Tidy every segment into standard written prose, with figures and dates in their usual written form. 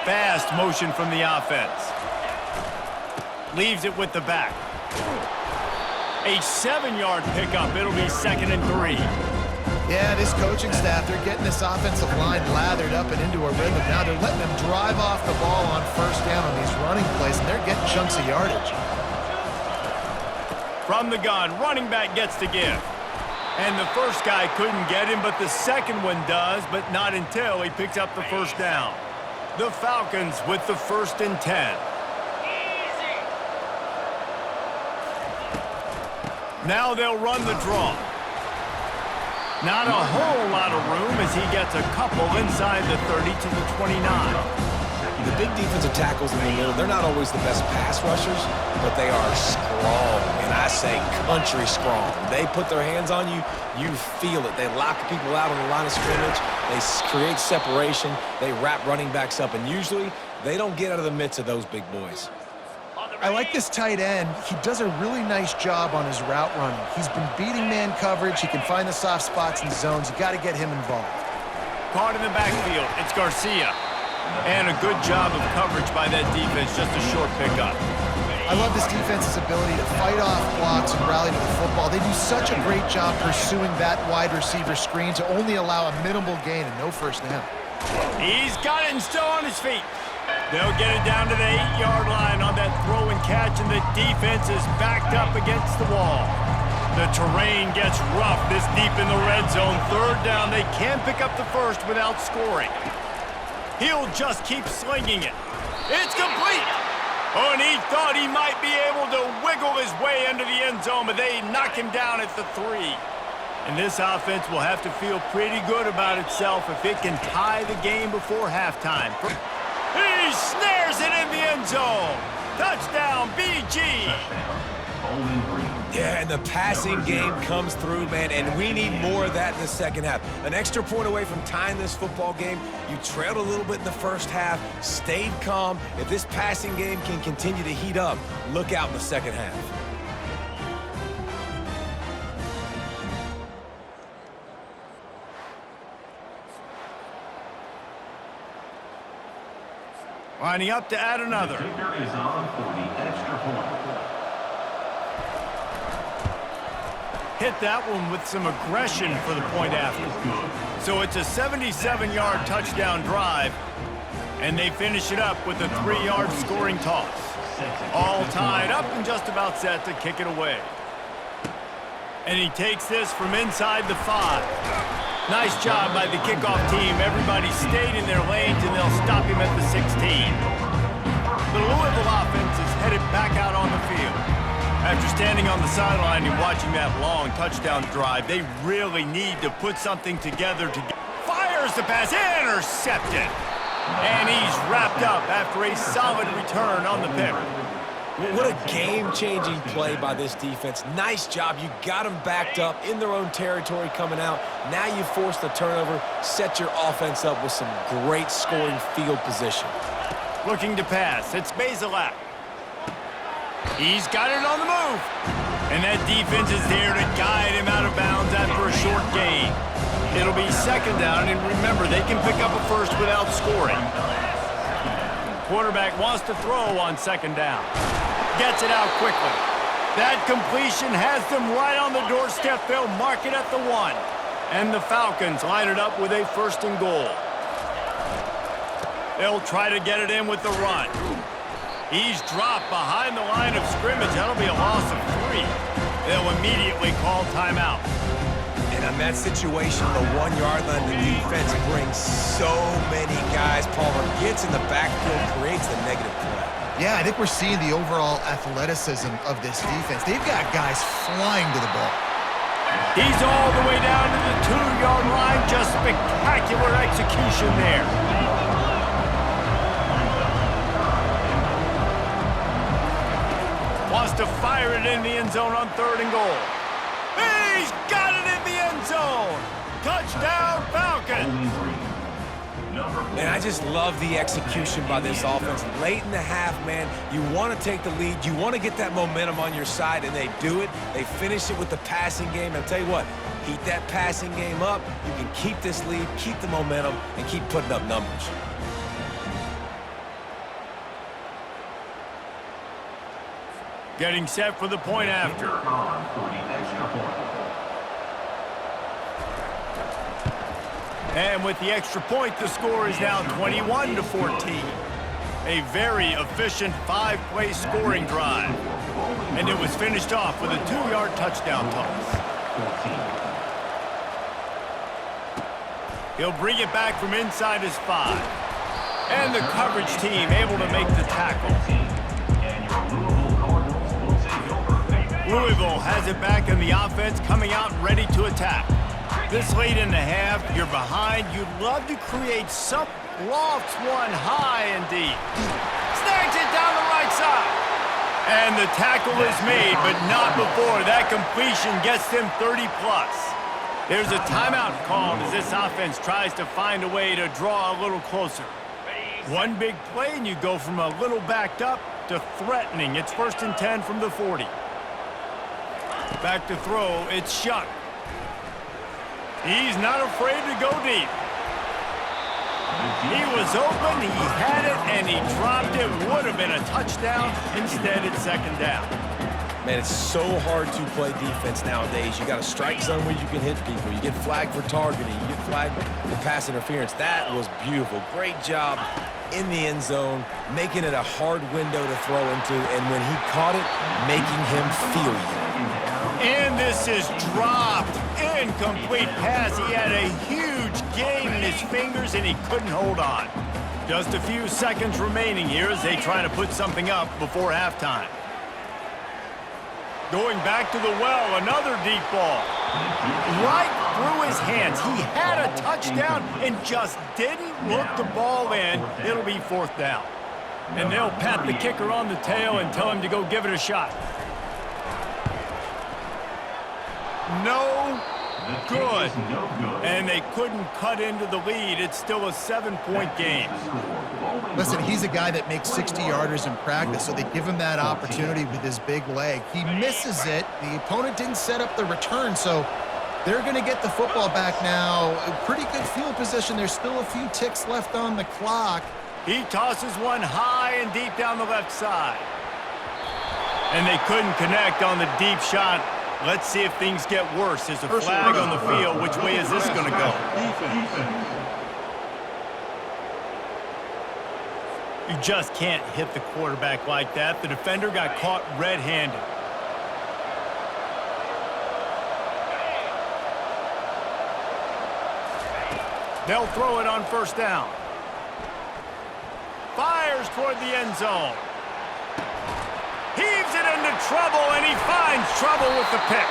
Fast motion from the offense. Leaves it with the back. A 7-yard pickup. It'll be 2nd and 3. Yeah, this coaching staff, they're getting this offensive line lathered up and into a rhythm. Now they're letting them drive off the ball on first down on these running plays, and they're getting chunks of yardage. From the gun, running back gets to give. And the first guy couldn't get him, but the second one does, but not until he picks up the first down. The Falcons with the 1st and 10. Now they'll run the draw. Not a whole lot of room as he gets a couple inside the 30 to the 29. The big defensive tackles in the middle, they're not always the best pass rushers, but they are strong, and I say country strong. They put their hands on you, you feel it. They lock people out on the line of scrimmage. They create separation. They wrap running backs up, and usually they don't get out of the midst of those big boys. I like this tight end. He does a really nice job on his route running. He's been beating man coverage. He can find the soft spots and zones. You got to get him involved. Caught in the backfield, it's Garcia. And a good job of coverage by that defense, just a short pickup. I love this defense's ability to fight off blocks and rally to the football. They do such a great job pursuing that wide receiver screen to only allow a minimal gain and no first down. He's got it and still on his feet. They'll get it down to the 8-yard line on that throw and catch, and the defense is backed up against the wall. The terrain gets rough this deep in the red zone. 3rd down, they can't pick up the first without scoring. He'll just keep slinging it. It's complete. Oh, and he thought he might be able to wiggle his way into the end zone, but they knock him down at the 3. And this offense will have to feel pretty good about itself if it can tie the game before halftime. He snares it in the end zone. Touchdown, BG. Yeah, and the passing game comes through, man, and we need more of that in the second half. An extra point away from tying this football game. You trailed a little bit in the first half, stayed calm. If this passing game can continue to heat up, look out in the second half. Lining up to add another. The kicker is on for the extra point. Hit that one with some aggression for the point after. So it's a 77-yard touchdown drive, and they finish it up with a 3-yard scoring toss. All tied up and just about set to kick it away. And he takes this from inside the 5. Nice job by the kickoff team. Everybody stayed in their lanes, and they'll stop him at the 16. The Louisville offense is headed back out on the field. After standing on the sideline and watching that long touchdown drive, they really need to put something together to get. Fires the pass, intercepted. And he's wrapped up after a solid return on the pick. What a game-changing play by this defense. Nice job. You got them backed up in their own territory coming out. Now you force the turnover, set your offense up with some great scoring field position. Looking to pass. It's Bazelak. He's got it on the move. And that defense is there to guide him out of bounds after a short gain. It'll be 2nd down, and remember, they can pick up a first without scoring. Quarterback wants to throw on 2nd down. Gets it out quickly. That completion has them right on the doorstep. They'll mark it at the 1. And the Falcons line it up with a 1st and goal. They'll try to get it in with the run. He's dropped behind the line of scrimmage. That'll be a loss of 3. They'll immediately call timeout. And on that situation, the 1-yard line, the defense brings so many guys. Palmer gets in the backfield, creates the negative play. Yeah, I think we're seeing the overall athleticism of this defense. They've got guys flying to the ball. He's all the way down to the 2-yard line. Just spectacular execution there. Wants to fire it in the end zone on 3rd and goal. He's got it in the end zone. Touchdown, Falcons. Man, I just love the execution by this offense. Late in the half, man, you want to take the lead. You want to get that momentum on your side, and they do it. They finish it with the passing game. And I'll tell you what, heat that passing game up. You can keep this lead, keep the momentum, and keep putting up numbers. Getting set for the point after. On for the extra point. And with the extra point, the score is now 21-14. A very efficient 5-play scoring drive. And it was finished off with a 2-yard touchdown toss. 14. He'll bring it back from inside his 5. And the coverage team able to make the tackle. And your Louisville Cardinals will take over. Louisville has it back in the offense, coming out ready to attack. This late in the half, you're behind. You'd love to create some. Lofts one high and deep. Snags it down the right side. And the tackle is made, but not before that completion gets them 30+. There's a timeout called as this offense tries to find a way to draw a little closer. One big play and you go from a little backed up to threatening. It's 1st and 10 from the 40. Back to throw, it's Shuck. He's not afraid to go deep. He was open, he had it, and he dropped it. Would have been a touchdown. Instead, it's 2nd down. Man, it's so hard to play defense nowadays. You got a strike zone where you can hit people. You get flagged for targeting. You get flagged for pass interference. That was beautiful. Great job in the end zone, making it a hard window to throw into, and when he caught it, making him feel you. And this is dropped. Incomplete pass. He had a huge gain in his fingers, and he couldn't hold on. Just a few seconds remaining here as they try to put something up before halftime. Going back to the well, another deep ball. Right through his hands. He had a touchdown and just didn't look the ball in. It'll be 4th down. And they'll pat the kicker on the tail and tell him to go give it a shot. No good. And they couldn't cut into the lead. It's still a 7-point game. Listen, he's a guy that makes 60-yarders in practice, so they give him that opportunity with his big leg. He misses it. The opponent didn't set up the return, so they're going to get the football back now. A pretty good field position. There's still a few ticks left on the clock. He tosses one high and deep down the left side. And they couldn't connect on the deep shot. Let's see if things get worse. There's a flag on the field. Which way is this going to go? You just can't hit the quarterback like that. The defender got caught red-handed. They'll throw it on 1st down. Fires toward the end zone. Heaves it into trouble, and he finds trouble with the pick.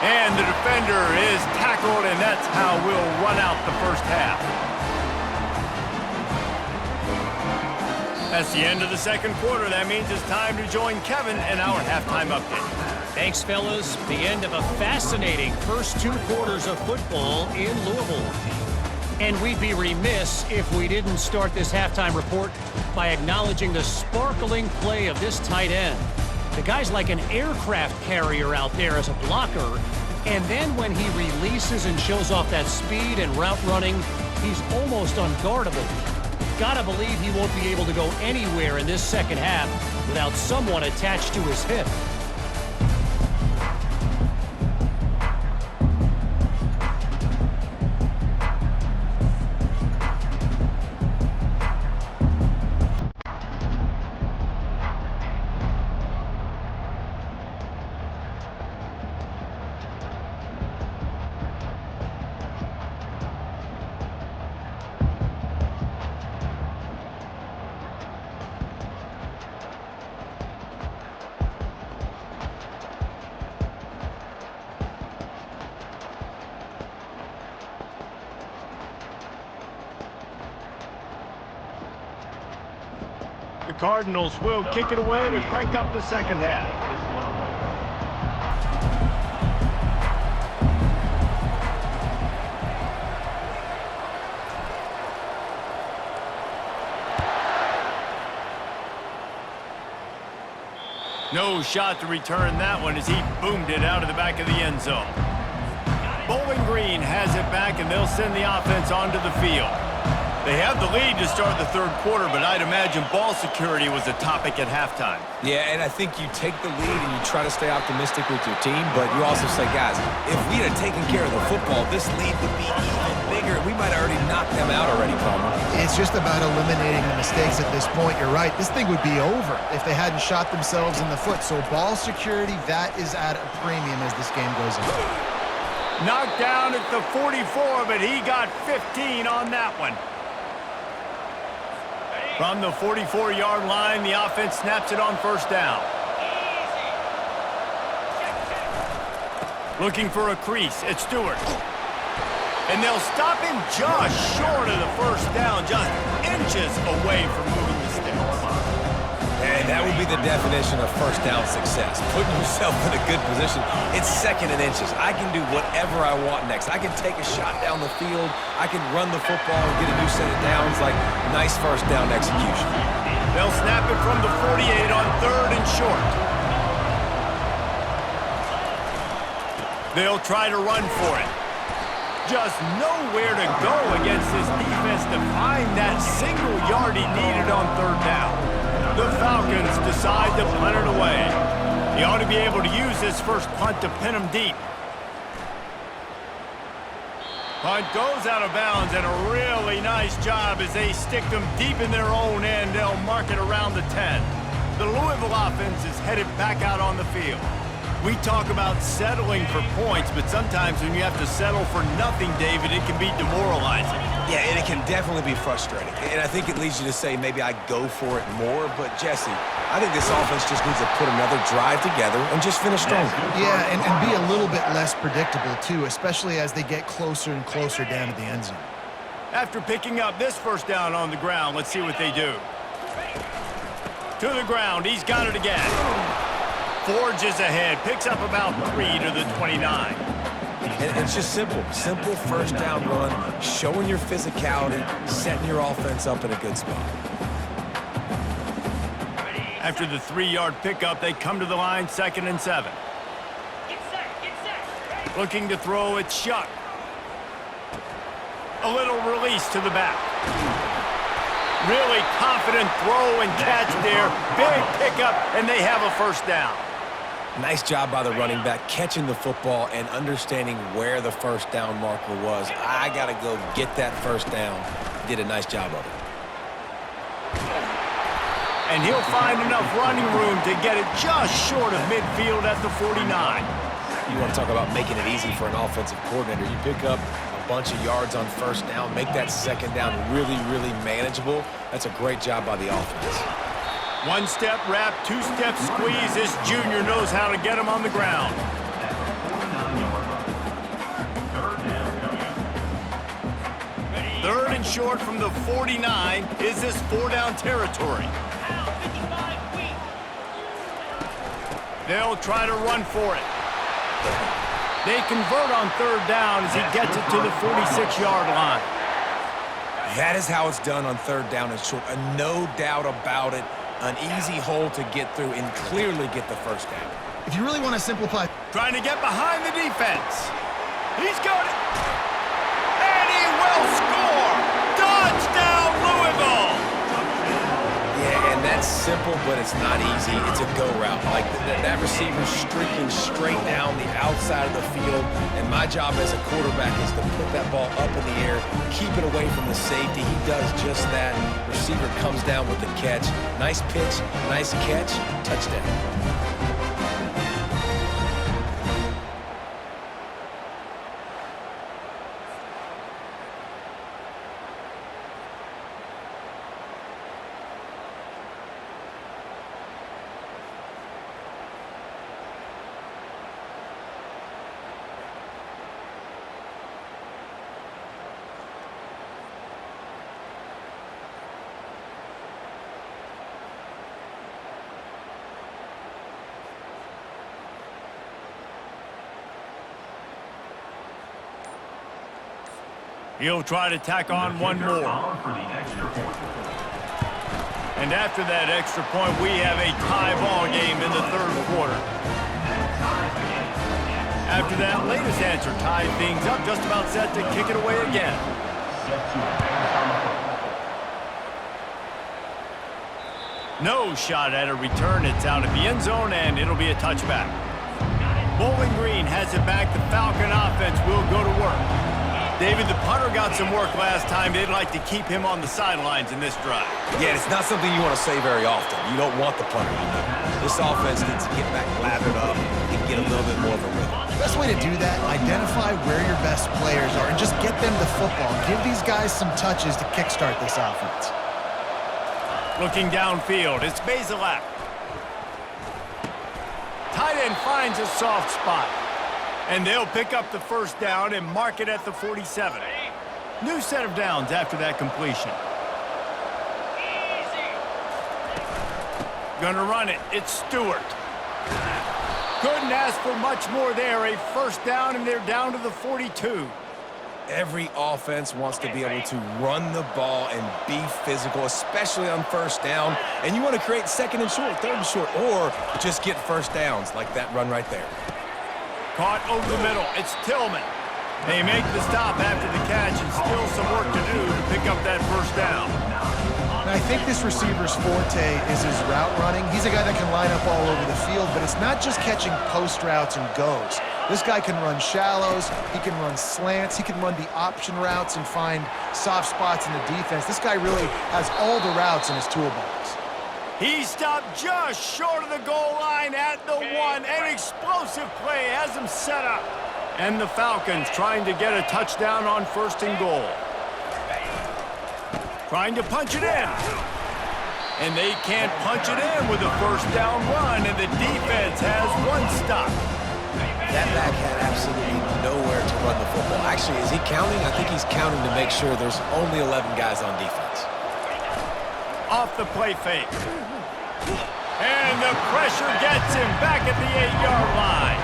And the defender is tackled, and that's how we'll run out the 1st half. That's the end of the 2nd quarter. That means it's time to join Kevin in our halftime update. Thanks, fellas. The end of a fascinating first 2 quarters of football in Louisville. And we'd be remiss if we didn't start this halftime report by acknowledging the sparkling play of this tight end. The guy's like an aircraft carrier out there as a blocker, and then when he releases and shows off that speed and route running, he's almost unguardable. Gotta believe he won't be able to go anywhere in this 2nd half without someone attached to his hip. The Cardinals will kick it away to crank up the 2nd half. No shot to return that one as he boomed it out of the back of the end zone. Bowling Green has it back, and they'll send the offense onto the field. They have the lead to start the third quarter, but I'd imagine ball security was a topic at halftime. Yeah, and I think you take the lead and you try to stay optimistic with your team, but you also say, guys, if we had taken care of the football, this lead would be even bigger. We might have already knocked them out already, Palmer. It's just about eliminating the mistakes at this point. You're right. This thing would be over if they hadn't shot themselves in the foot. So ball security, that is at a premium as this game goes on. Knocked down at the 44, but he got 15 on that one. From the 44-yard line, the offense snaps it on first down. Looking for a crease. It's Stewart. And they'll stop him just short of the first down, just inches away from moving the sticks. And that would be the definition of first down success. Putting yourself in a good position. It's second and inches. I can do whatever I want next. I can take a shot down the field. I can run the football and get a new set of downs. Like, nice first down execution. They'll snap it from the 48 on third and short. They'll try to run for it. Just nowhere to go against this defense to find that single yard he needed on third down. The Falcons decide to punt it away. He ought to be able to use this first punt to pin him deep. Punt goes out of bounds, and a really nice job as they stick them deep in their own end. They'll mark it around the 10. The Louisville offense is headed back out on the field. We talk about settling for points, but sometimes when you have to settle for nothing, David, it can be demoralizing. Yeah, and it can definitely be frustrating. And I think it leads you to say maybe I go for it more. But, Jesse, I think this offense just needs to put another drive together and just finish stronger. Yeah, and be a little bit less predictable, too, especially as they get closer and closer down to the end zone. After picking up this first down on the ground, let's see what they do. To the ground. He's got it again. Forges ahead. Picks up about 3 to the 29. And it's just simple. Simple first down run, showing your physicality, setting your offense up in a good spot. After the 3-yard pickup, they come to the line, 2nd and 7. Looking to throw, it's Shuck. A little release to the back. Really confident throw and catch there. Big pickup, and they have a first down. Nice job by the running back, catching the football and understanding where the first down marker was. I got to go get that first down. Did a nice job of it. And he'll find enough running room to get it just short of midfield at the 49. You want to talk about making it easy for an offensive coordinator. You pick up a bunch of yards on first down, make that second down really, really manageable. That's a great job by the offense. 1-step wrap, 2-step squeeze. This junior knows how to get him on the ground. Third and short from the 49. Is this 4-down territory? They'll try to run for it. They convert on third down as he gets it to the 46-yard line. That is how it's done on third down and short. No doubt about it. An easy hole to get through and clearly get the first down. If you really want to simplify... Trying to get behind the defense. He's got it. And he will score. Touchdown, Louisville. Yeah, and that's simple, but it's not easy. It's a go route. Like that receiver streaking straight down the outside of the field. And my job as a quarterback is to put that ball up in the air, keep it away from the safety. He does just that. Receiver comes down with the catch. Nice pitch, nice catch, touchdown. He'll try to tack on one more. And after that extra point, we have a tie ball game in the third quarter. After that latest answer tied things up, just about set to kick it away again. No shot at a return. It's out of the end zone, and it'll be a touchback. Bowling Green has it back. The Falcon offense will go to work. David, the punter got some work last time. They'd like to keep him on the sidelines in this drive. Yeah, it's not something you want to say very often. You don't want the punter to do. This offense needs to get back lathered up and get a little bit more of a rhythm. Best way to do that, identify where your best players are and just get them the football. Give these guys some touches to kickstart this offense. Looking downfield, it's Bazelak. Tight end finds a soft spot. And they'll pick up the first down and mark it at the 47. New set of downs after that completion. Gonna run it. It's Stewart. Couldn't ask for much more there. A first down, and they're down to the 42. Every offense wants to be able to run the ball and be physical, especially on first down. And you want to create second and short, third and short, or just get first downs like that run right there. Caught over the middle. It's Tillman. They make the stop after the catch, and still some work to do to pick up that first down. And I think this receiver's forte is his route running. He's a guy that can line up all over the field, but it's not just catching post routes and goes. This guy can run shallows, he can run slants, he can run the option routes and find soft spots in the defense. This guy really has all the routes in his toolbox. He stopped just short of the goal line at the 1. An explosive play has him set up. And the Falcons trying to get a touchdown on first and goal. Trying to punch it in. And they can't punch it in with a first down run, and the defense has one stop. That back had absolutely nowhere to run the football. Actually, is he counting? I think he's counting to make sure there's only 11 guys on defense. Off the play fake. And the pressure gets him back at the 8-yard line.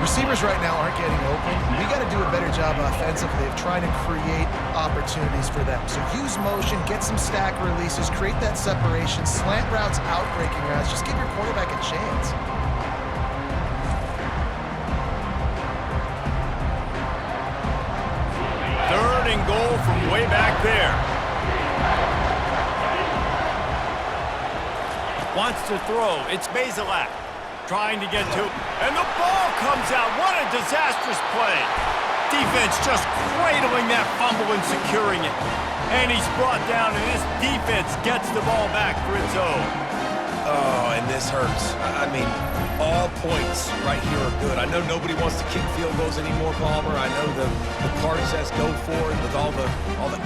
Receivers right now aren't getting open. We got to do a better job offensively of trying to create opportunities for them. So use motion, get some stack releases, create that separation, slant routes, out-breaking routes. Just give your quarterback a chance. Third and goal from way back there. Wants to throw. It's Bazelak. Trying to get to, and the ball comes out. What a disastrous play. Defense just cradling that fumble and securing it. And he's brought down, and this defense gets the ball back for its own. Oh, and this hurts. I mean, all points right here are good. I know nobody wants to kick field goals anymore, Palmer. I know the card says go for it with all the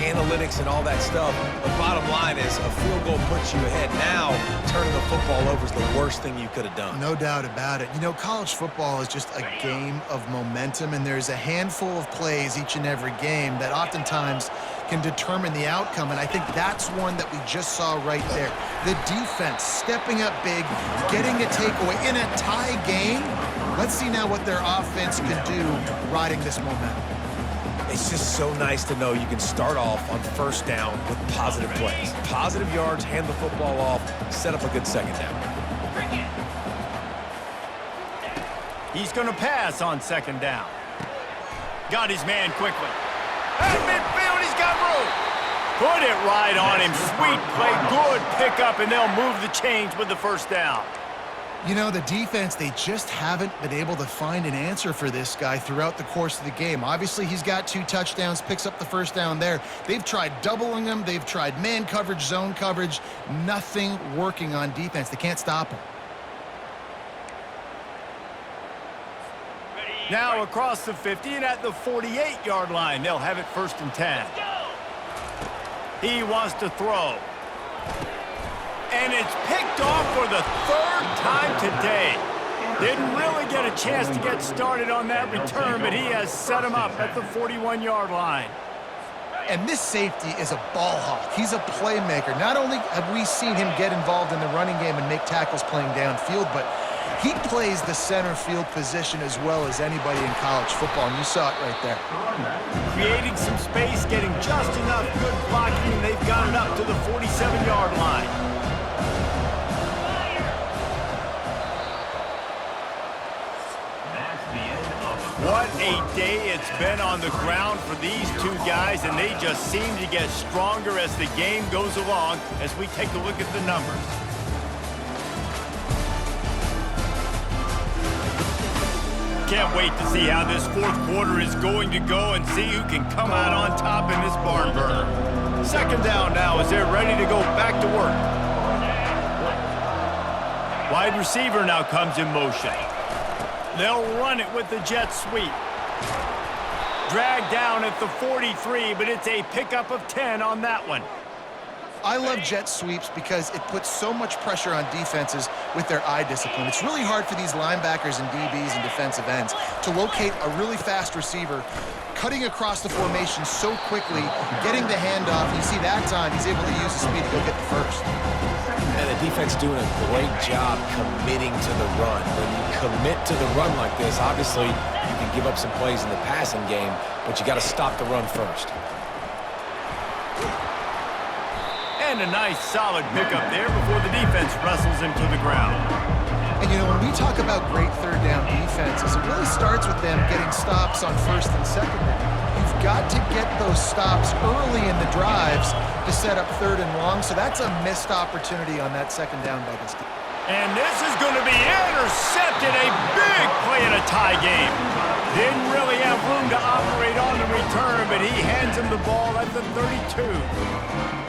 analytics and all that stuff. The bottom line is a field goal puts you ahead. Now, turning the football over is the worst thing you could have done. No doubt about it. You know, college football is just a game of momentum, and there's a handful of plays each and every game that oftentimes can determine the outcome, and I think that's one that we just saw right there. The defense stepping up big, getting a takeaway in a tie game. Let's see now what their offense can do riding this momentum. It's just so nice to know you can start off on first down with positive plays. Positive yards, hand the football off, set up a good second down. He's going to pass on second down. Got his man quickly. At midfield, he's got room. Put it right on him. Sweet play, good pickup, and they'll move the chains with the first down. You know, the defense, they just haven't been able to find an answer for this guy throughout the course of the game. Obviously, he's got 2 touchdowns, picks up the first down there. They've tried doubling him. They've tried man coverage, zone coverage. Nothing working on defense. They can't stop him. Now across the 50 and at the 48-yard line, they'll have it first and 10. He wants to throw. And it's picked off for the 3rd time today. Didn't really get a chance to get started on that return, but he has set him up at the 41-yard line. And this safety is a ball hawk. He's a playmaker. Not only have we seen him get involved in the running game and make tackles playing downfield, but he plays the center field position as well as anybody in college football, and you saw it right there. Creating some space, getting just enough good blocking, and they've got it up to the 47-yard line. What a day it's been on the ground for these two guys, and they just seem to get stronger as the game goes along as we take a look at the numbers. can't wait to see how this fourth quarter is going to go and see who can come out on top in this barn burner. Second down now as they're ready to go back to work. Wide receiver now comes in motion. They'll run it with the jet sweep. Dragged down at the 43, but it's a pickup of 10 on that one. I love jet sweeps because it puts so much pressure on defenses with their eye discipline. It's really hard for these linebackers and DBs and defensive ends to locate a really fast receiver, cutting across the formation so quickly, getting the handoff. You see that time, he's able to use the speed to go get the first. And the defense doing a great job committing to the run. When you commit to the run like this, obviously you can give up some plays in the passing game, but you got to stop the run first. And a nice solid pickup there before the defense wrestles him to the ground. And you know, when we talk about great third down defenses, it really starts with them getting stops on first and second down. You've got to get those stops early in the drives to set up third and long, so that's a missed opportunity on that second down by this team. And this is going to be intercepted. A big play in a tie game. Didn't really have room to operate on the return, but he hands him the ball at the 32.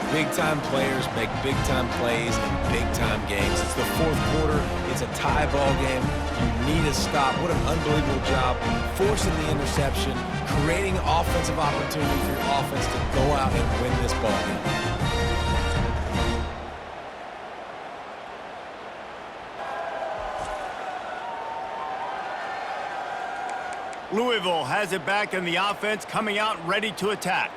Big-time players make big-time plays in big-time games. It's the fourth quarter. It's a tie ball game. You need a stop. What an unbelievable job forcing the interception, creating offensive opportunity for your offense to go out and win this ball game. Louisville has it back in the offense, coming out ready to attack.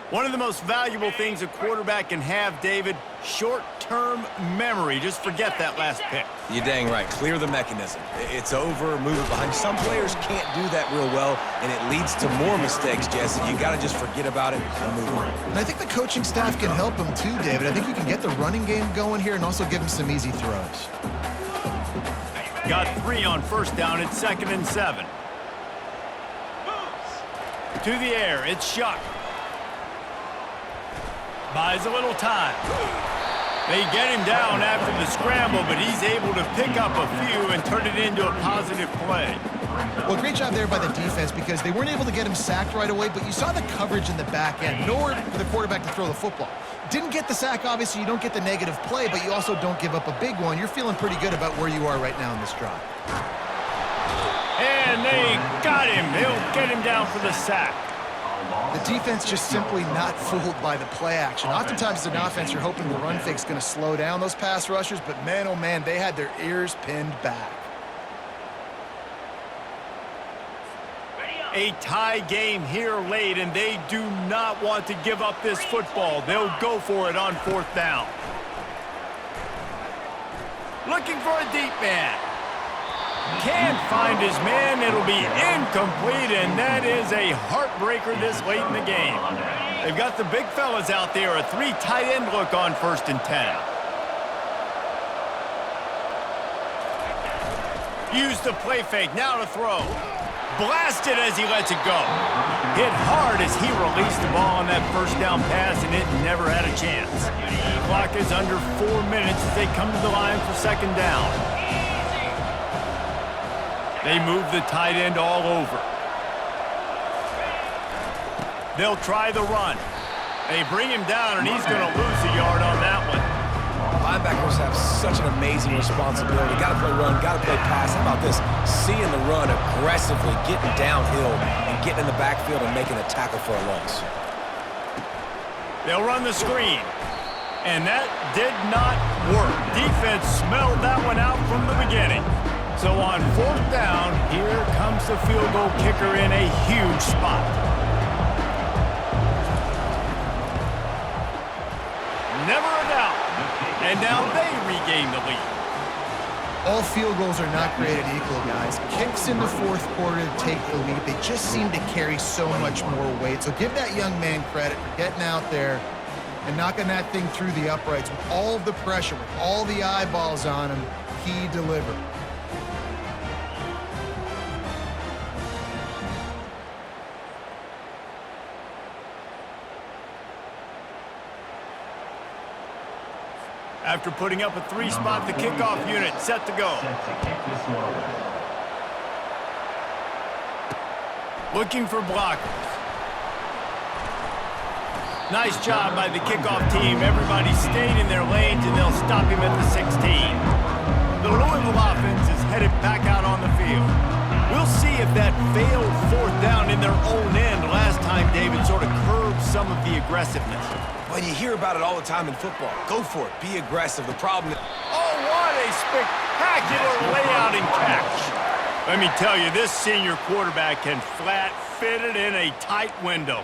One of the most valuable things a quarterback can have, David, short-term memory. Just forget that last pick. You're dang right. Clear the mechanism. It's over, move it behind. Some players can't do that real well, and it leads to more mistakes, Jesse. You got to just forget about it and move on. And I think the coaching staff can help him too, David. I think you can get the running game going here and also give him some easy throws. Got 3 on first down. It's 2nd and 7. To the air, it's Shuck. Buys a little time. They get him down after the scramble, but he's able to pick up a few and turn it into a positive play. Well, great job there by the defense because they weren't able to get him sacked right away, but you saw the coverage in the back end. Nowhere for the quarterback to throw the football. Didn't get the sack, obviously. You don't get the negative play, but you also don't give up a big one. You're feeling pretty good about where you are right now in this drive. And they got him. They'll get him down for the sack. The defense just simply not fooled by the play action. Oftentimes, as an offense, you're hoping the run fake's going to slow down those pass rushers, but man, oh man, they had their ears pinned back. A tie game here late, and they do not want to give up this football. They'll go for it on 4th down. Looking for a deep man. Can't find his man. It'll be incomplete, and that is a heartbreaker this late in the game. They've got the big fellas out there, a 3 tight end look on 1st and 10. Use the play fake, now to throw. Blasted as he lets it go. Hit hard as he released the ball on that first down pass, and it never had a chance. Clock is under 4 minutes as they come to the line for 2nd down. They move the tight end all over. They'll try the run. They bring him down, and he's going to lose a yard on that one. Linebackers have such an amazing responsibility. Got to play run, got to play pass. How about this? Seeing the run aggressively, getting downhill, and getting in the backfield and making a tackle for a loss. They'll run the screen. And that did not work. Defense smelled that one out from the beginning. So on 4th down, here comes the field goal kicker in a huge spot. Never a doubt. And now they regain the lead. All field goals are not created equal, guys. Kicks in the 4th quarter to take the lead. They just seem to carry so much more weight. So give that young man credit for getting out there and knocking that thing through the uprights with all of the pressure, with all the eyeballs on him. He delivered. After putting up a 3-spot, the kickoff unit set to go. Looking for blockers. Nice job by the kickoff team. Everybody stayed in their lanes, and they'll stop him at the 16. The Louisville offense is headed back out on the field. We'll see if that failed fourth down in their own end last time, David, sort of curbed some of the aggressiveness. Well, you hear about it all the time in football. Go for it. Be aggressive. The problem is... Oh, what a spectacular layout and catch. Let me tell you, this senior quarterback can flat fit it in a tight window.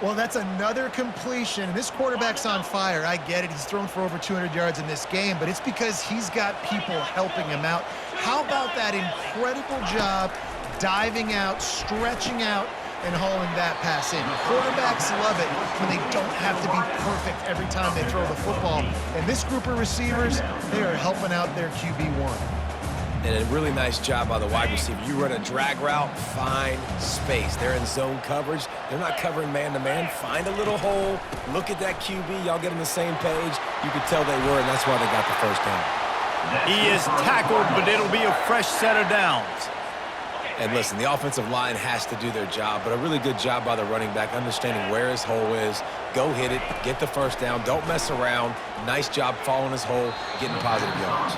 Well, that's another completion. This quarterback's on fire. I get it. He's thrown for over 200 yards in this game, but it's because he's got people helping him out. How about that incredible job diving out, stretching out, and hauling that pass in? Quarterbacks love it when they don't have to be perfect every time they throw the football. And this group of receivers, they are helping out their QB1. And a really nice job by the wide receiver. You run a drag route, find space. They're in zone coverage. They're not covering man-to-man. Find a little hole. Look at that QB. Y'all get on the same page. You could tell they were, and that's why they got the first down. He is tackled, but it'll be a fresh set of downs. And listen, the offensive line has to do their job, but a really good job by the running back, understanding where his hole is. Go hit it, get the first down, don't mess around. Nice job following his hole, getting positive yards.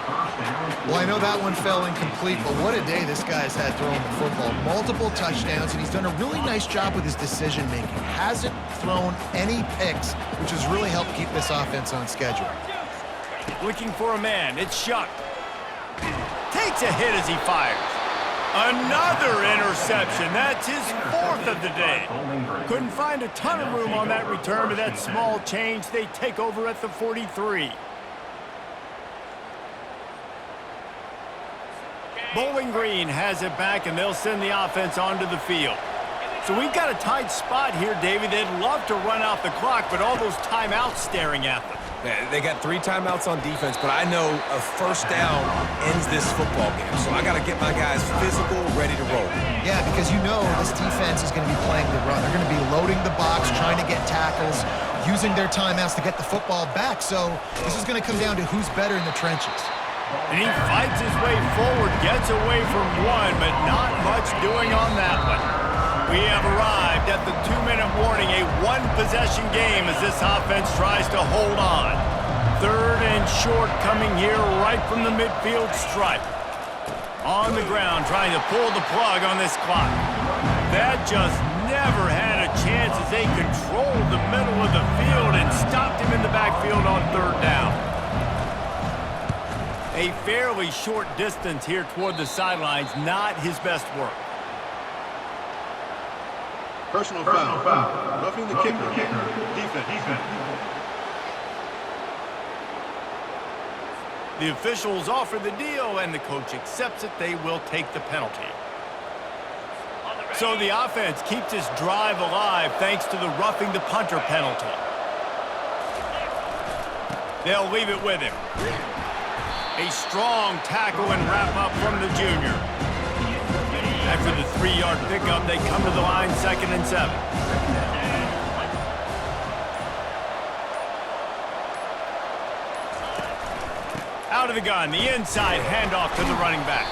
Well, I know that one fell incomplete, but what a day this guy's had throwing the football. Multiple touchdowns, and he's done a really nice job with his decision-making. Hasn't thrown any picks, which has really helped keep this offense on schedule. Looking for a man. It's Shuck. Takes a hit as he fires. Another interception. That's his fourth of the day. Couldn't find a ton of room on that return, but that small change, they take over at the 43. Bowling Green has it back, and they'll send the offense onto the field. So we've got a tight spot here, David. They'd love to run out the clock, but all those timeouts staring at them. They got 3 timeouts on defense, but I know a first down ends this football game. So I got to get my guys physical, ready to roll. Yeah, because you know this defense is going to be playing the run. They're going to be loading the box, trying to get tackles, using their timeouts to get the football back. So this is going to come down to who's better in the trenches. And he fights his way forward, gets away from one, but not much doing on that one. We have arrived at the 2-minute warning, a one-possession game as this offense tries to hold on. 3rd and short coming here right from the midfield stripe. On the ground, trying to pull the plug on this clock. That just never had a chance as they controlled the middle of the field and stopped him in the backfield on 3rd down. A fairly short distance here toward the sidelines, not his best work. Personal foul. Roughing the kicker. Defense. The officials offer the deal, and the coach accepts it. They will take the penalty. So the offense keeps this drive alive thanks to the roughing the punter penalty. They'll leave it with him. A strong tackle and wrap-up from the junior. After the 3-yard pickup, they come to the line 2nd and 7. Out of the gun, the inside handoff to the running back.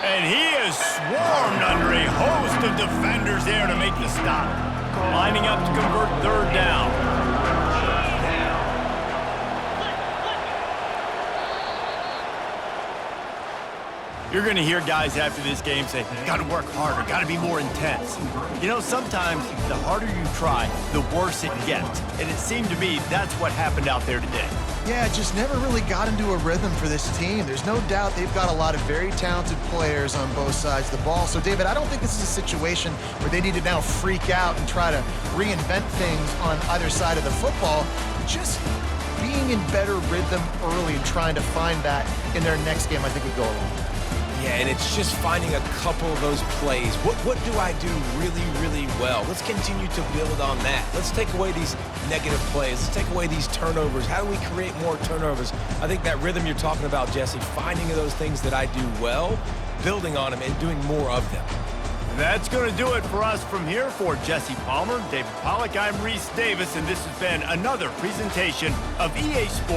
And he is swarmed under a host of defenders there to make the stop. Lining up to convert 3rd down. You're going to hear guys after this game say, got to work harder, got to be more intense. You know, sometimes the harder you try, the worse it gets. And it seemed to me that's what happened out there today. Yeah, it just never really got into a rhythm for this team. There's no doubt they've got a lot of very talented players on both sides of the ball. So, David, I don't think this is a situation where they need to now freak out and try to reinvent things on either side of the football. Just being in better rhythm early and trying to find that in their next game, I think would go a long way. Yeah, and it's just finding a couple of those plays. What do I do really, really well? Let's continue to build on that. Let's take away these negative plays. Let's take away these turnovers. How do we create more turnovers? I think that rhythm you're talking about, Jesse, finding those things that I do well, building on them, and doing more of them. That's going to do it for us from here. For Jesse Palmer, David Pollack, I'm Reese Davis, and this has been another presentation of EA Sports.